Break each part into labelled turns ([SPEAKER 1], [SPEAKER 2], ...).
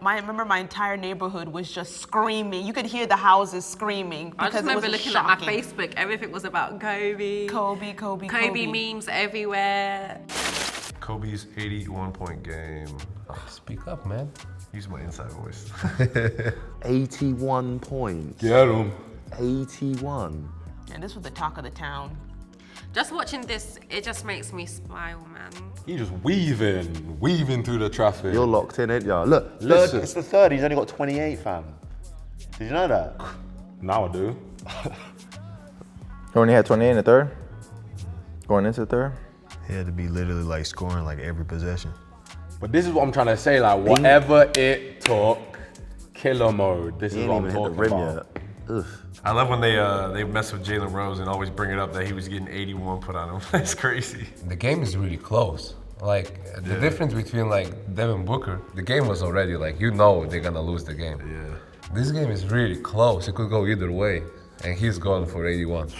[SPEAKER 1] I remember my entire neighborhood was just screaming. You could hear the houses screaming because
[SPEAKER 2] I just remember
[SPEAKER 1] it was
[SPEAKER 2] looking
[SPEAKER 1] shocking.
[SPEAKER 2] at my Facebook, everything was about Kobe. Kobe memes everywhere.
[SPEAKER 3] Kobe's 81-point game.
[SPEAKER 4] Speak up, man.
[SPEAKER 3] Use my inside voice.
[SPEAKER 5] 81 points.
[SPEAKER 3] Get him.
[SPEAKER 5] 81.
[SPEAKER 1] And this was the talk of the town.
[SPEAKER 2] Just watching this, it just makes me smile, man.
[SPEAKER 3] He just weaving through the traffic.
[SPEAKER 5] You're locked in it, yeah. Look,
[SPEAKER 3] Listen.
[SPEAKER 5] it's the third. He's only got 28, fam. Did you know that?
[SPEAKER 3] Now I do.
[SPEAKER 6] He only had 28 in the third? Going into the third?
[SPEAKER 7] He had to be literally like scoring like every possession.
[SPEAKER 3] But this is what I'm trying to say, like whatever it took, killer mode. This
[SPEAKER 5] He
[SPEAKER 3] is
[SPEAKER 5] ain't
[SPEAKER 3] what
[SPEAKER 5] even
[SPEAKER 3] I'm
[SPEAKER 5] hit the
[SPEAKER 3] talking
[SPEAKER 5] rim
[SPEAKER 3] about.
[SPEAKER 5] yet. Ugh.
[SPEAKER 3] I love when they mess with Jalen Rose and always bring it up that he was getting 81 put on him. That's crazy.
[SPEAKER 4] The game is really close. Like, the difference between like Devin Booker, the game was already like, you know they're gonna lose the game.
[SPEAKER 3] Yeah.
[SPEAKER 4] This game is really close. It could go either way. And he's going for 81.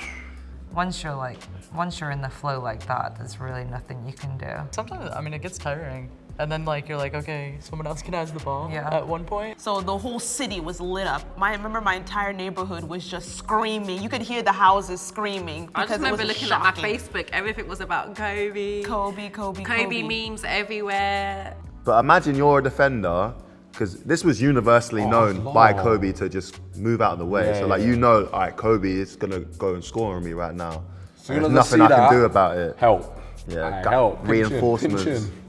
[SPEAKER 8] Once you're in the flow like that, there's really nothing you can do.
[SPEAKER 9] Sometimes, I mean, it gets tiring. And then like, you're like, okay, someone else can have the ball at one point.
[SPEAKER 1] So the whole city was lit up. I remember my entire neighborhood was just screaming. You could hear the houses screaming
[SPEAKER 2] I
[SPEAKER 1] because
[SPEAKER 2] just
[SPEAKER 1] it was
[SPEAKER 2] remember looking
[SPEAKER 1] shocking.
[SPEAKER 2] at my Facebook, everything was about Kobe. Kobe memes everywhere.
[SPEAKER 5] But imagine you're a defender, because this was universally known by Kobe to just move out of the way.
[SPEAKER 3] Yeah,
[SPEAKER 5] so like, you know, all right, Kobe is gonna go and score on me right now.
[SPEAKER 3] So
[SPEAKER 5] There's nothing I can do about it.
[SPEAKER 3] Help.
[SPEAKER 5] Yeah,
[SPEAKER 3] help.
[SPEAKER 5] reinforcements.
[SPEAKER 3] Pinch in.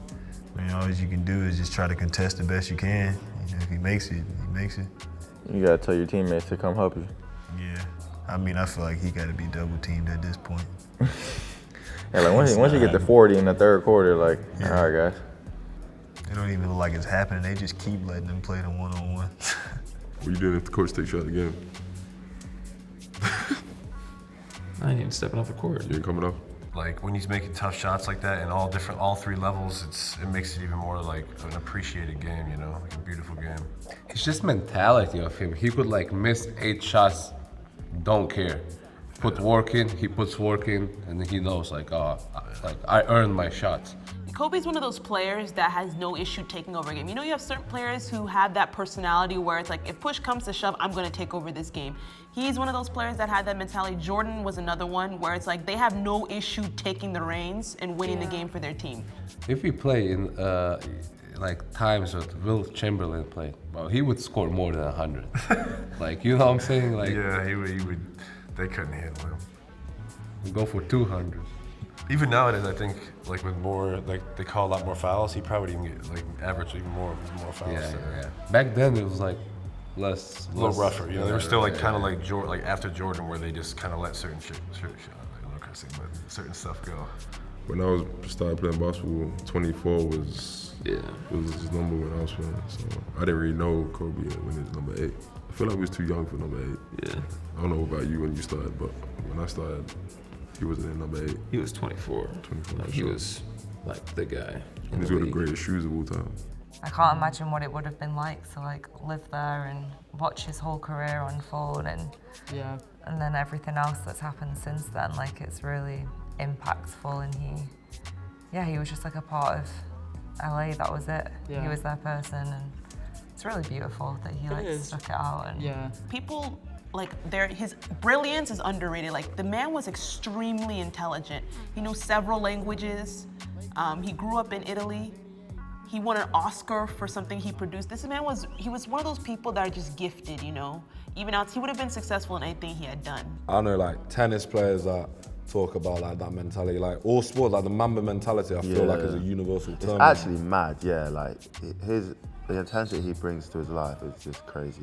[SPEAKER 7] I mean, all you can do is just try to contest the best you can. You know, if he makes it, he makes it.
[SPEAKER 6] You gotta tell your teammates to come help you.
[SPEAKER 7] Yeah. I mean, I feel like he got to be double teamed at this point.
[SPEAKER 6] Yeah, like once you get to 40 in the third quarter, like, all right, guys.
[SPEAKER 7] It don't even look like it's happening. They just keep letting them play the one-on-one.
[SPEAKER 3] What are you doing if the coach takes you out of the game?
[SPEAKER 10] I ain't even stepping off the court.
[SPEAKER 3] You ain't coming up? Like when he's making tough shots like that in all three levels, it makes it even more like an appreciated game, you know, like a beautiful game.
[SPEAKER 4] It's just mentality of him. He could like miss 8 shots, don't care. Put work in, he puts work in, and then he knows like, oh, like I earned my shots.
[SPEAKER 1] Kobe's one of those players that has no issue taking over a game. You know, you have certain players who have that personality where it's like, if push comes to shove, I'm gonna take over this game. He's one of those players that had that mentality. Jordan was another one where it's like, they have no issue taking the reins and winning the game for their team.
[SPEAKER 4] If we play in like times that Will Chamberlain played, well, he would score more than 100. Like, you know what I'm saying? Like,
[SPEAKER 3] yeah, he would, they couldn't handle him.
[SPEAKER 4] Go for 200.
[SPEAKER 3] Even nowadays, I think like with more, like they call a lot more fouls, he probably even get like average even more fouls.
[SPEAKER 4] Yeah. Back then it was like less,
[SPEAKER 3] a little rougher. You know, they were still like kind of like like after Jordan, where they just kind of let certain certain stuff go.
[SPEAKER 11] When I started playing basketball, 24 was his number when I was playing. So I didn't really know Kobe when he was number 8. I feel like we was too young for number 8.
[SPEAKER 10] Yeah.
[SPEAKER 11] I don't know about you when you started, but when I started, he wasn't in number 8.
[SPEAKER 10] He was 24.
[SPEAKER 11] 24.
[SPEAKER 10] Like, he was like the guy.
[SPEAKER 11] And he's got the greatest shoes of all time.
[SPEAKER 8] I can't imagine what it would have been like to like live there and watch his whole career unfold and then everything else that's happened since then. Like, it's really impactful, and he was just like a part of LA. That was it. He was their person, and it's really beautiful that he like stuck it out. And
[SPEAKER 1] people like his brilliance is underrated. Like, the man was extremely intelligent. He knows several languages. He grew up in Italy. He won an Oscar for something he produced. This man was one of those people that are just gifted, you know? Even else, he would have been successful in anything he had done.
[SPEAKER 12] I know like tennis players that talk about like that mentality, like all sports, like the Mamba mentality, I feel like is a universal term.
[SPEAKER 5] It's actually mad, like the intensity he brings to his life is just crazy.